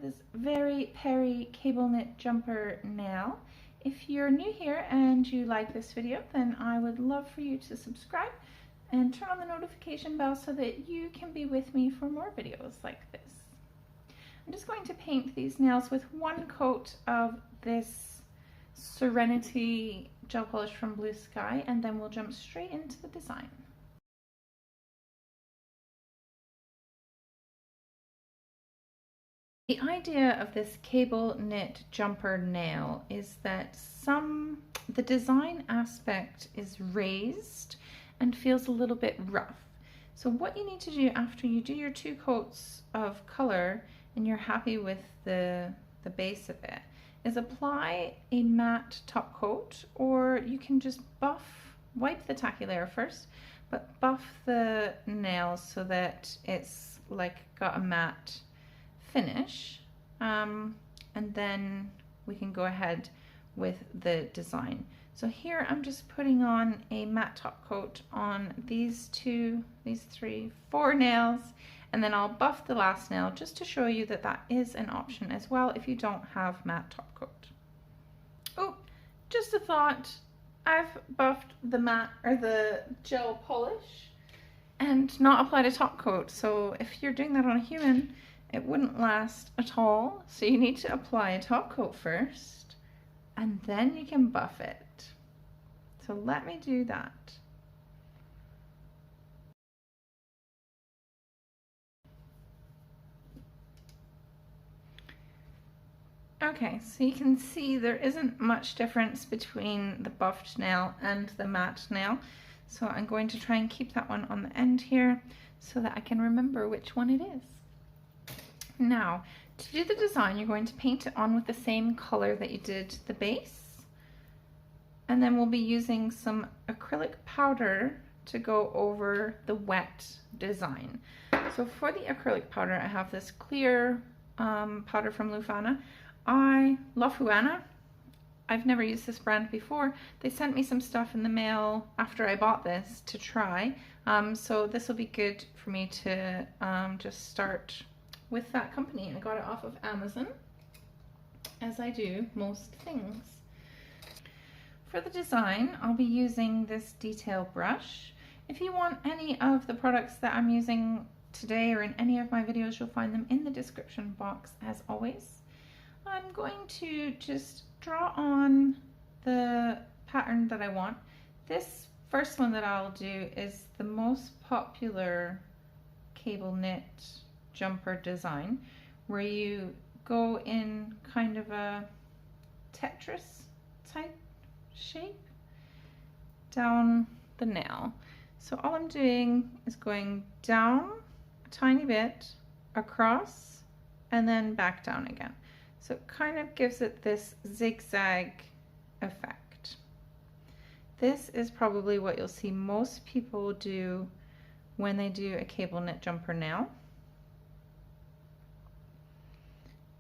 this very Peri cable knit jumper nail. If you're new here and you like this video, then I would love for you to subscribe and turn on the notification bell so that you can be with me for more videos like this. I'm just going to paint these nails with one coat of this Serenity gel polish from Blue Sky, and then we'll jump straight into the design. The idea of this cable knit jumper nail is that the design aspect is raised and feels a little bit rough. So what you need to do after you do your 2 coats of color and you're happy with the base of it is apply a matte top coat, or you can just wipe the tacky layer first, but buff the nails so that it's like got a matte finish, and then we can go ahead with the design. So here I'm just putting on a matte top coat on these 4 nails, and then I'll buff the last nail just to show you that that is an option as well if you don't have matte top coat. Oh, just a thought, I've buffed the matte or the gel polish and not applied a top coat, so if you're doing that on a human, it wouldn't last at all. So you need to apply a top coat first and then you can buff it. So let me do that. Okay, so you can see there isn't much difference between the buffed nail and the matte nail. So I'm going to try and keep that one on the end here so that I can remember which one it is. Now, to do the design, you're going to paint it on with the same color that you did the base. And then we'll be using some acrylic powder to go over the wet design. So for the acrylic powder, I have this clear powder from Lofuanna. Lofuanna. I've never used this brand before. They sent me some stuff in the mail after I bought this to try. So this will be good for me to just start with that company. I got it off of Amazon, as I do most things. For the design, I'll be using this detail brush. If you want any of the products that I'm using today or in any of my videos, you'll find them in the description box as always. I'm going to just draw on the pattern that I want. This first one that I'll do is the most popular cable knit jumper design, where you go in kind of a Tetris type shape down the nail. So all I'm doing is going down a tiny bit, across, and then back down again. So it kind of gives it this zigzag effect. This is probably what you'll see most people do when they do a cable knit jumper nail.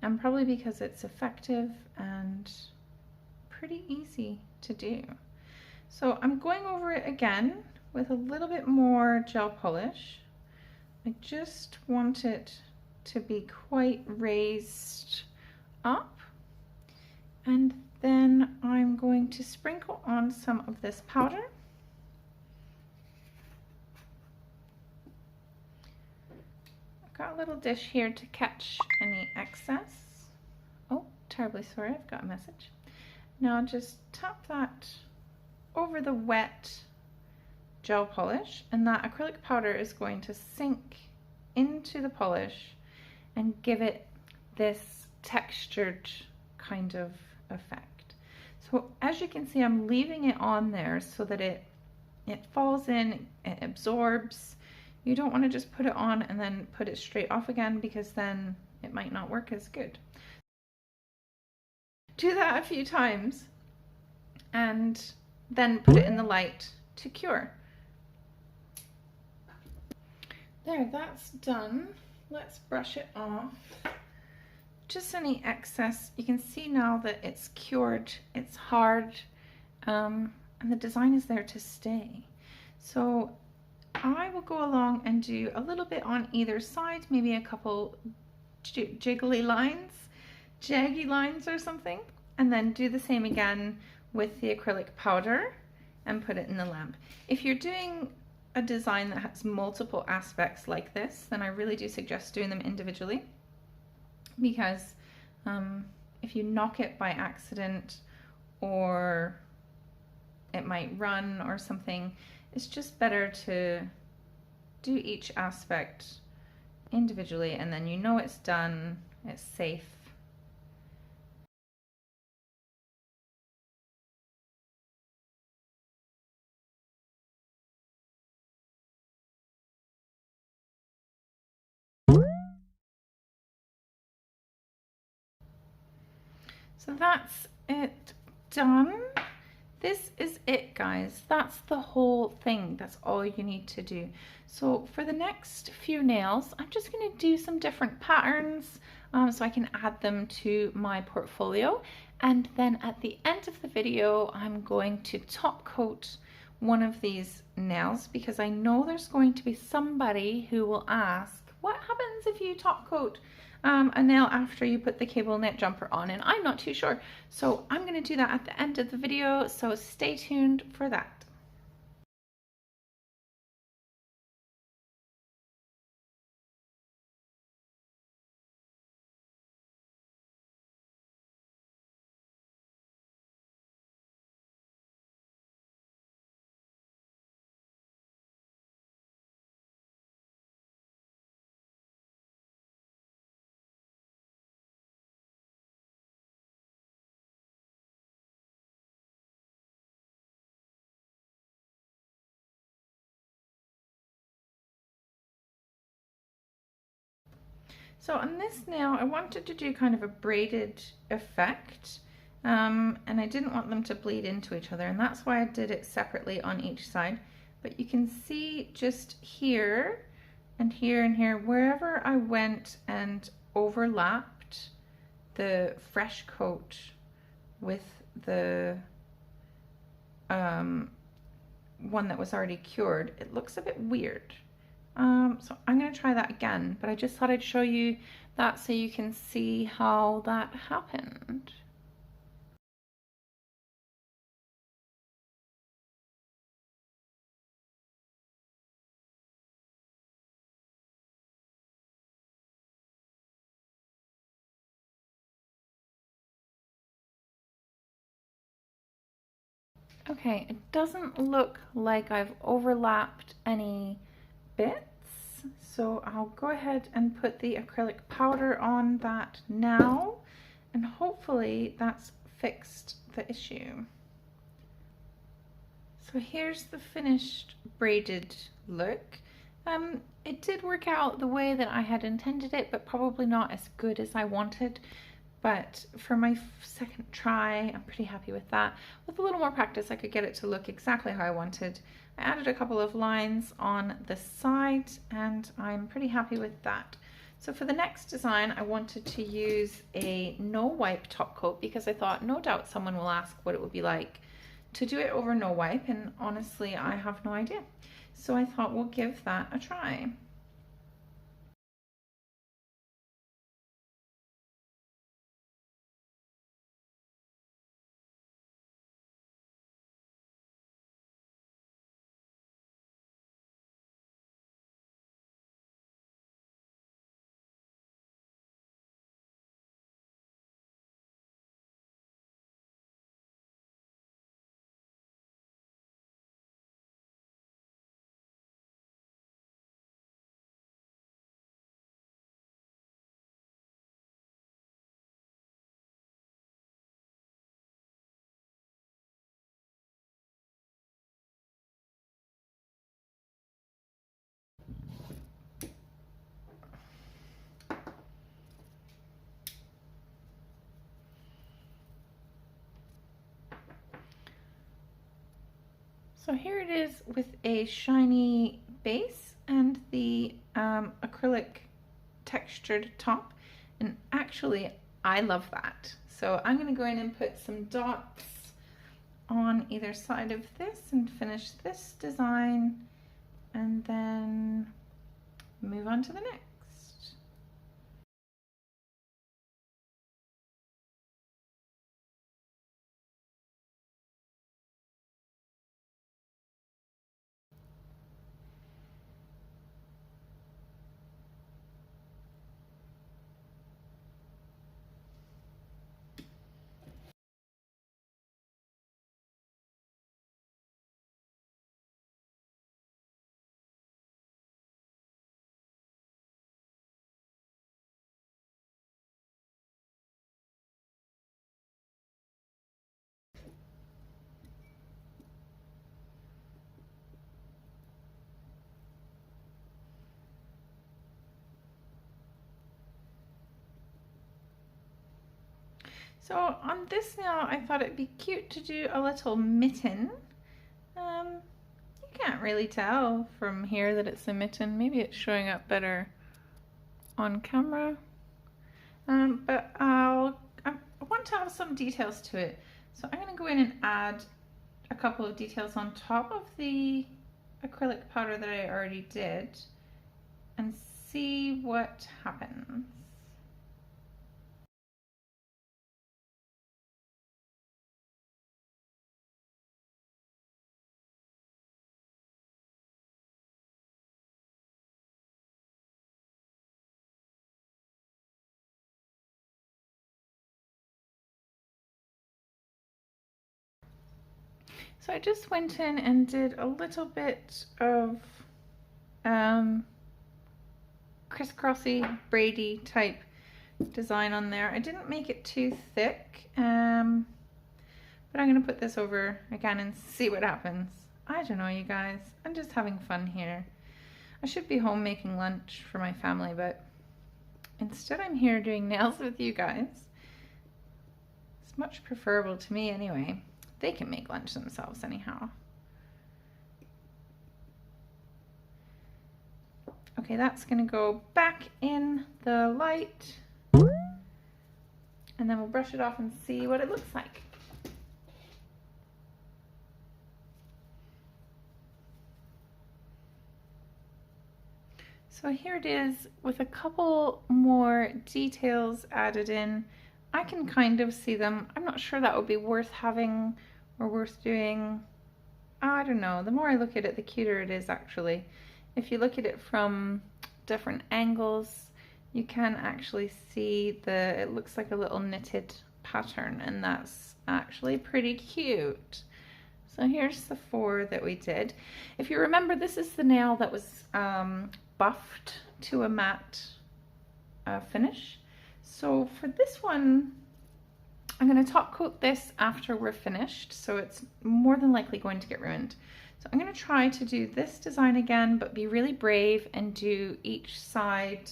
And probably because it's effective and pretty easy to do. So I'm going over it again with a little bit more gel polish. I just want it to be quite raised up, and then I'm going to sprinkle on some of this powder. I've got a little dish here to catch any excess. Oh, terribly sorry, I've got a message. Now just tap that over the wet gel polish, and that acrylic powder is going to sink into the polish and give it this textured kind of effect. So as you can see, I'm leaving it on there so that it falls in, it absorbs. You don't want to just put it on and then put it straight off again, because then it might not work as good. Do that a few times and then put it in the light to cure. There, that's done. Let's brush it off. Just any excess. You can see now that it's cured, it's hard, and the design is there to stay. So I will go along and do a little bit on either side, maybe a couple jiggly lines, jaggy lines or something. And then do the same again with the acrylic powder and put it in the lamp. If you're doing a design that has multiple aspects like this, then I really do suggest doing them individually, because if you knock it by accident or it might run or something, it's just better to do each aspect individually, and then you know it's done, it's safe. So that's it done. This is it, guys. That's the whole thing. That's all you need to do. So for the next few nails, I'm just going to do some different patterns so I can add them to my portfolio. And then at the end of the video, I'm going to top coat one of these nails, because I know there's going to be somebody who will ask, what happens if you top coat a nail after you put the cable knit jumper on? And I'm not too sure. So I'm going to do that at the end of the video, so stay tuned for that. So on this nail, I wanted to do kind of a braided effect, and I didn't want them to bleed into each other, and that's why I did it separately on each side. But you can see just here and here and here, wherever I went and overlapped the fresh coat with the one that was already cured, it looks a bit weird. So I'm going to try that again, but I just thought I'd show you that so you can see how that happened. Okay, it doesn't look like I've overlapped any bits, so I'll go ahead and put the acrylic powder on that now, and hopefully that's fixed the issue. So here's the finished braided look. It did work out the way that I had intended it, but probably not as good as I wanted. But for my second try, I'm pretty happy with that. With a little more practice, I could get it to look exactly how I wanted. I added a couple of lines on the side, and I'm pretty happy with that. So for the next design, I wanted to use a no wipe top coat, because I thought no doubt someone will ask what it would be like to do it over no wipe, and honestly, I have no idea. So I thought we'll give that a try. So here it is with a shiny base and the acrylic textured top, and actually I love that. So I'm going to go in and put some dots on either side of this and finish this design, and then move on to the next. So on this nail, I thought it'd be cute to do a little mitten. You can't really tell from here that it's a mitten. Maybe it's showing up better on camera. But I want to have some details to it. So I'm going to go in and add a couple of details on top of the acrylic powder that I already did and see what happens. So I just went in and did a little bit of crisscrossy, braidy type design on there. I didn't make it too thick, but I'm going to put this over again and see what happens. I don't know, you guys. I'm just having fun here. I should be home making lunch for my family, but instead I'm here doing nails with you guys. It's much preferable to me anyway. They can make lunch themselves anyhow. Okay, that's going to go back in the light. And then we'll brush it off and see what it looks like. So here it is with a couple more details added in. I can kind of see them. I'm not sure that would be worth having or worth doing. I don't know. The more I look at it, the cuter it is actually. If you look at it from different angles, you can actually see it looks like a little knitted pattern, and that's actually pretty cute. So here's the 4 that we did. If you remember, this is the nail that was buffed to a matte finish. So for this one, I'm going to top coat this after we're finished, so it's more than likely going to get ruined. So I'm going to try to do this design again, but be really brave and do each side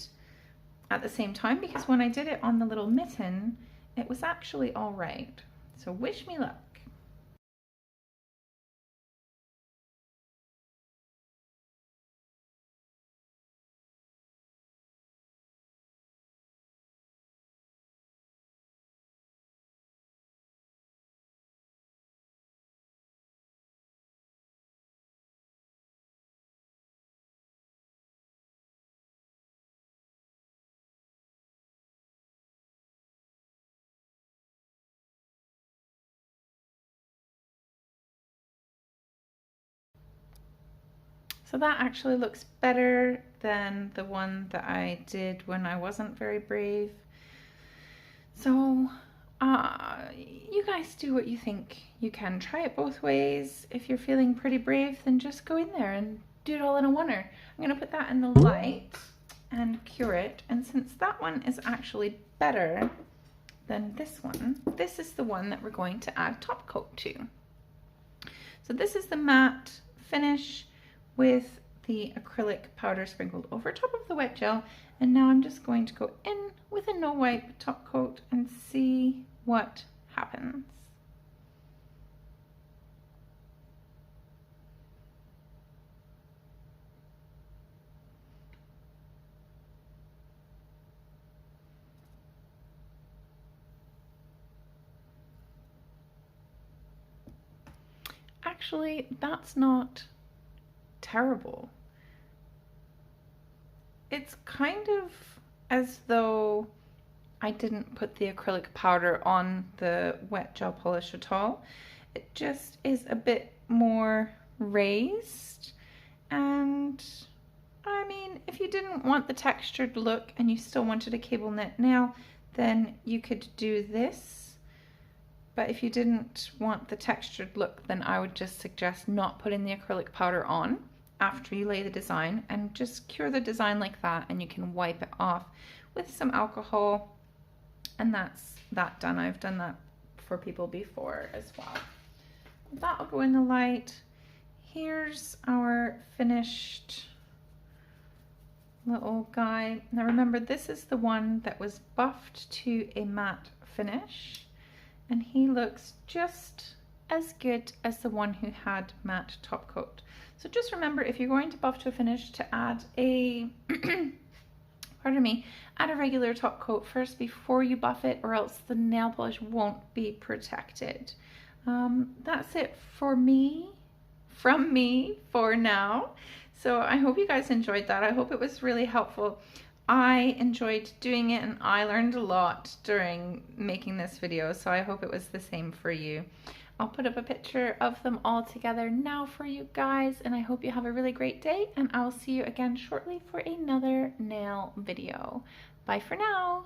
at the same time, because when I did it on the little mitten, it was actually all right. So wish me luck. So that actually looks better than the one that I did when I wasn't very brave. So you guys do what you think you can. Try it both ways. If you're feeling pretty brave, then just go in there and do it all in a oneer. I'm going to put that in the light and cure it. And since that one is actually better than this one, this is the one that we're going to add top coat to. So this is the matte finish with the acrylic powder sprinkled over top of the wet gel, and now I'm just going to go in with a no wipe top coat and see what happens. Actually, that's not terrible. It's kind of as though I didn't put the acrylic powder on the wet gel polish at all. It just is a bit more raised, and I mean, if you didn't want the textured look and you still wanted a cable knit nail, then you could do this. But if you didn't want the textured look, then I would just suggest not putting the acrylic powder on after you lay the design, and just cure the design like that, and you can wipe it off with some alcohol, and that's that done. I've done that for people before as well. That'll go in the light. Here's our finished little guy. Now remember, this is the one that was buffed to a matte finish. and he looks just as good as the one who had matte top coat. So just remember, if you're going to buff to a finish, to add a pardon me, add a regular top coat first before you buff it, or else the nail polish won't be protected. That's it for me, from me for now. So I hope you guys enjoyed that. I hope it was really helpful. I enjoyed doing it and I learned a lot during making this video, so I hope it was the same for you. I'll put up a picture of them all together now for you guys, and I hope you have a really great day, and I'll see you again shortly for another nail video. Bye for now.